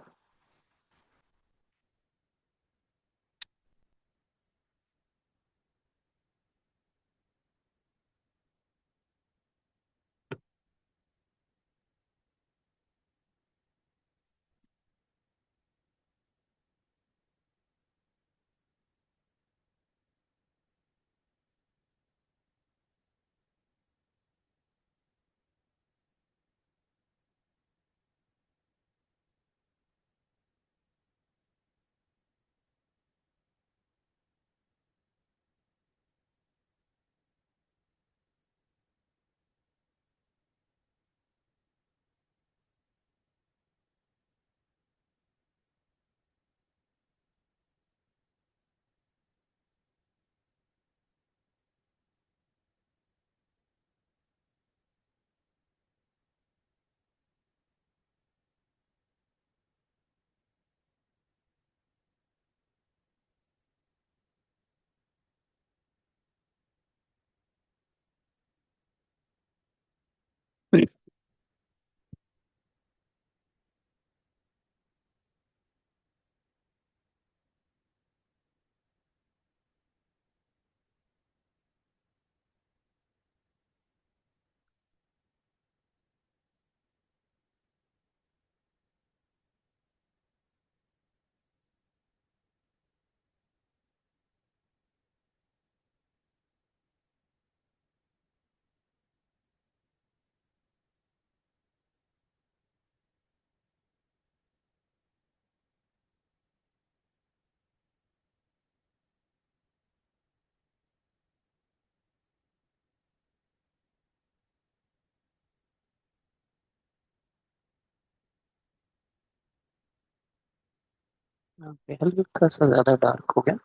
हल्का सा ज्यादा डार्क हो गया।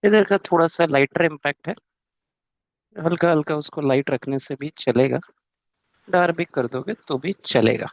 इधर का थोड़ा सा लाइटर इम्पैक्ट है, हल्का हल्का उसको लाइट रखने से भी चलेगा, डार्क भी कर दोगे तो भी चलेगा।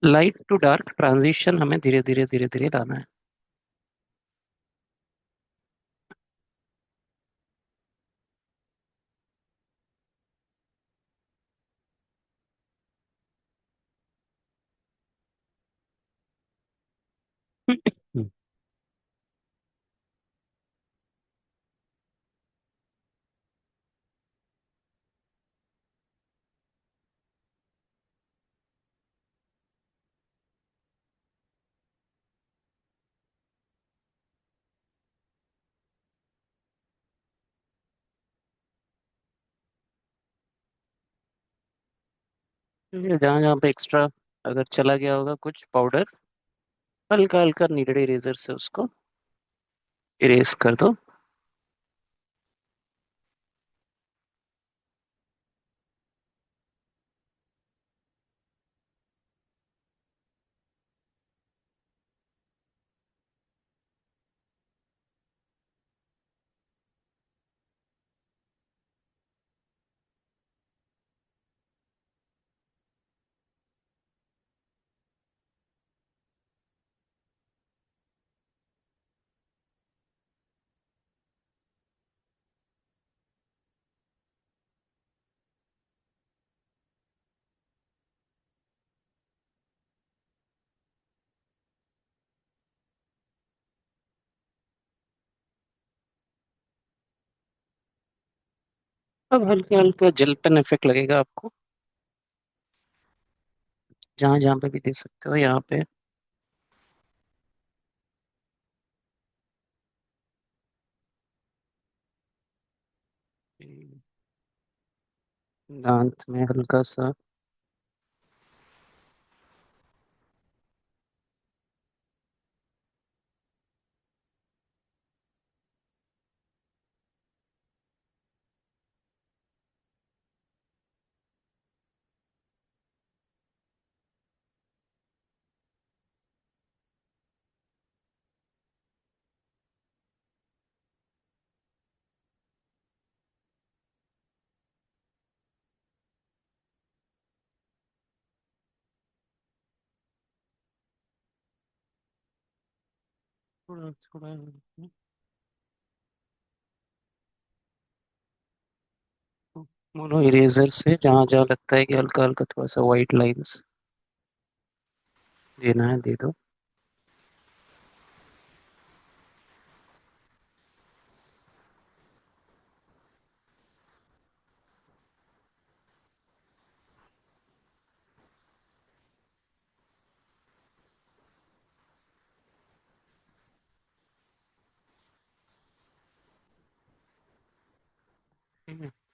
लाइट टू डार्क ट्रांजिशन हमें धीरे धीरे धीरे धीरे लाना है। जहाँ जहाँ पे एक्स्ट्रा अगर चला गया होगा कुछ पाउडर, हल्का हल्का नीडड इरेजर से उसको इरेज कर दो। अब हल्का हल्का जेल पेन इफेक्ट लगेगा आपको, जहाँ जहाँ पे भी दे सकते हो यहाँ पे। दांत में हल्का सा। थोड़ा थोड़ा मोनो इरेजर से जहाँ जहाँ लगता है कि हल्का हल्का थोड़ा सा व्हाइट लाइंस देना है दे दो।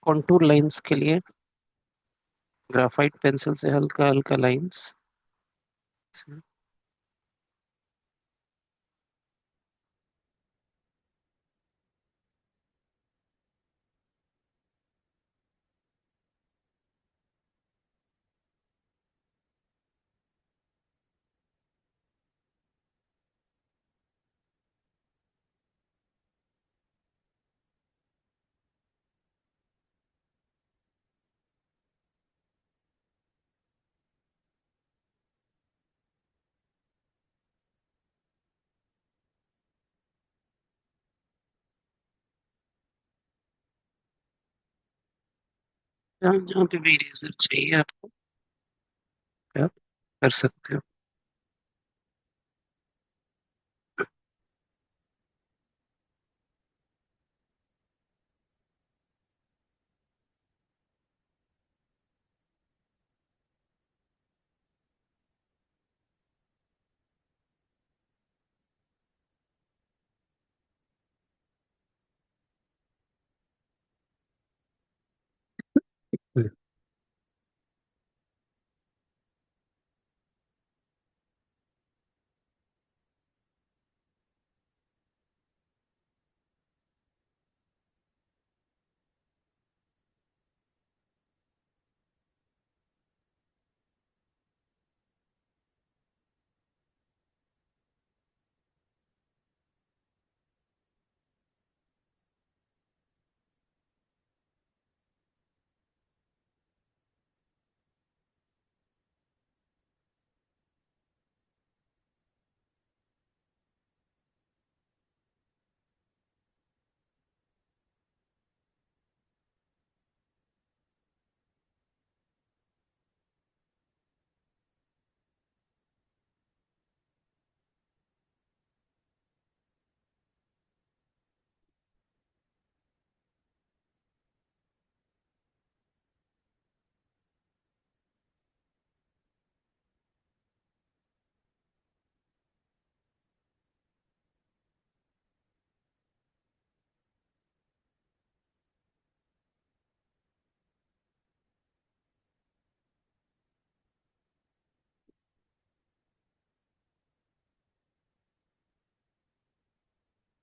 कॉन्टूर लाइंस के लिए ग्राफाइट पेंसिल से हल्का हल्का लाइंस। जहाँ जहाँ पे भी इरेजर चाहिए आपको, आप कर सकते हो।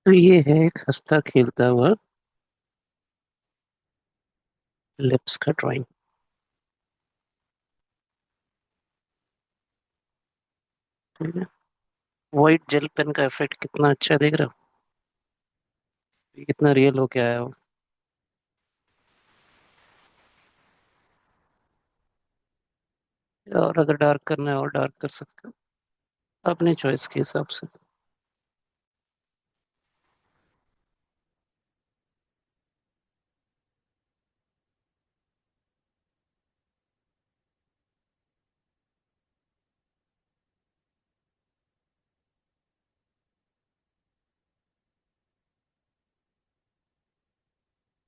तो ये है एक हंसता खेलता हुआ लिप्स का ड्राइंग। ठीक है। व्हाइट जेल पेन का इफेक्ट कितना अच्छा देख रहा हो, ये कितना रियल होके आया हो। और अगर डार्क करना है और डार्क कर सकते हो अपने चॉइस के हिसाब से।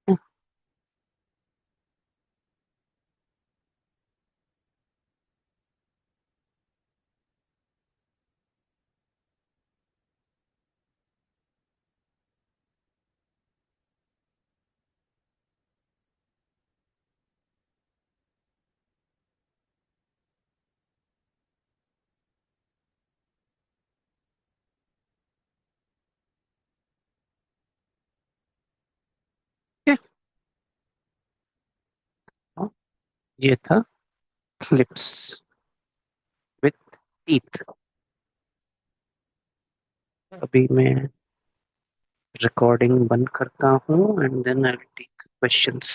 ठीक है। ये था लिप्स विथ टीथ। अभी मैं रिकॉर्डिंग बंद करता हूँ and then I will take questions.